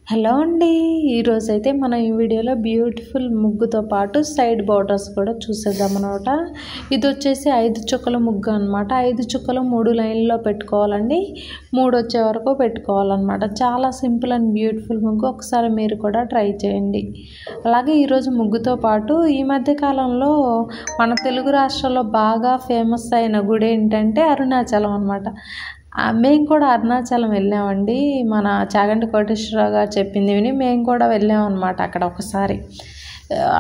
Hello అండి, ఈరోజైతే మనం ఈ వీడియోలో బ్యూటిఫుల్ ముగ్గుతో పాటు సైడ్ బార్డర్స్ కూడా చూసేద్దాం అనమాట. ఇది వచ్చేసి 5 చుక్కల ముగ్గు అనమాట. 5 చుక్కలు 3 లైన్లో పెట్టుకోవాలండి. 3 వచ్చే వరకు పెట్టుకోవాలన్నమాట. చాలా సింపుల్ అండ్ బ్యూటిఫుల్ ముగ్గు. ఒకసారి మీరు కూడా ట్రై చేయండి. అలాగే ఈరోజు ముగ్గుతో పాటు ఈ మధ్య కాలంలో మన తెలుగు రాష్ట్రాల్లో బాగా ఫేమస్ అయిన గుడి ఏంటంటే అరుణాచలం అనమాట. మేము కూడా అరుణాచలం వెళ్ళామండి. మన చాగంటి కోటేశ్వరరావు గారు చెప్పింది విని మేము కూడా వెళ్ళామన్నమాట. అక్కడ ఒకసారి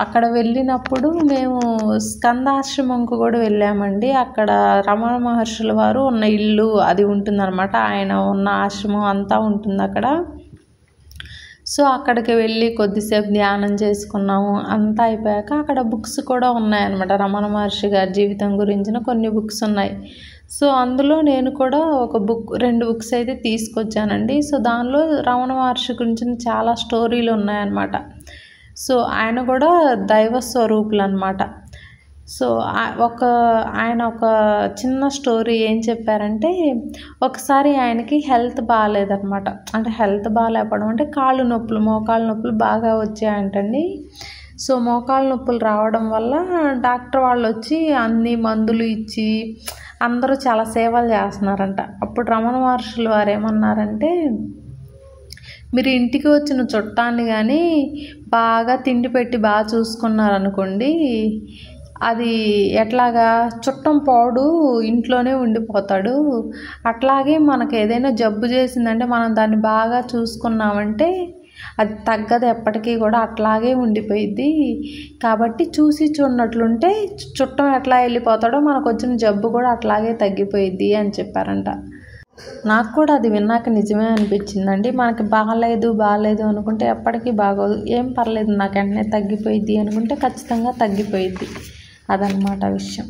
అక్కడ వెళ్ళినప్పుడు మేము స్కందాశ్రమంకు కూడా వెళ్ళామండి. అక్కడ రమణ మహర్షుల వారు ఉన్న ఇల్లు అది ఉంటుందన్నమాట. ఆయన ఉన్న ఆశ్రమం అంతా ఉంటుంది అక్కడ. సో అక్కడికి వెళ్ళి కొద్దిసేపు ధ్యానం చేసుకున్నాము. అంతా అయిపోయాక అక్కడ బుక్స్ కూడా ఉన్నాయన్నమాట. రమణ మహర్షి గారి జీవితం గురించిన కొన్ని బుక్స్ ఉన్నాయి. సో అందులో నేను కూడా ఒక బుక్ 2 బుక్స్ అయితే తీసుకొచ్చానండి. సో దానిలో రమణ మహర్షి గురించిన చాలా స్టోరీలు ఉన్నాయన్నమాట. సో ఆయన కూడా దైవ స్వరూపులు అనమాట. సో ఆయన ఒక చిన్న స్టోరీ ఏం చెప్పారంటే, ఒకసారి ఆయనకి హెల్త్ బాగాలేదన్నమాట. అంటే హెల్త్ బాగాలేకపోవడం అంటే కాళ్ళు నొప్పులు, మోకాళ్ళ నొప్పులు బాగా వచ్చాయంటండి. సో మోకాళ్ళ నొప్పులు రావడం వల్ల డాక్టర్ వాళ్ళు వచ్చి అన్ని మందులు ఇచ్చి అందరూ చాలా సేవలు చేస్తున్నారంట. అప్పుడు రమణ మహర్షులు వారు ఏమన్నారంటే, మీరు ఇంటికి వచ్చిన చుట్టాన్ని కానీ బాగా తిండి పెట్టి బాగా చూసుకున్నారనుకోండి, అది ఎట్లాగా చుట్టం పోడు ఇంట్లోనే ఉండిపోతాడు. అట్లాగే మనకు ఏదైనా జబ్బు చేసిందంటే మనం దాన్ని బాగా చూసుకున్నామంటే అది తగ్గదు, ఎప్పటికీ కూడా అట్లాగే ఉండిపోయిద్ది. కాబట్టి చూసి చూడనట్లుంటే చుట్టం ఎట్లా వెళ్ళిపోతాడో మనకు వచ్చిన జబ్బు కూడా అట్లాగే తగ్గిపోయిద్ది అని చెప్పారంట. నాకు కూడా అది విన్నాక నిజమే అనిపించిందండి. మనకి బాగాలేదు అనుకుంటే ఎప్పటికీ బాగోదు. ఏం పర్లేదు, నాకు వెంటనే తగ్గిపోయిద్ది అనుకుంటే ఖచ్చితంగా తగ్గిపోయిద్ది. అదనమాట విషయం.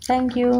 Thank you.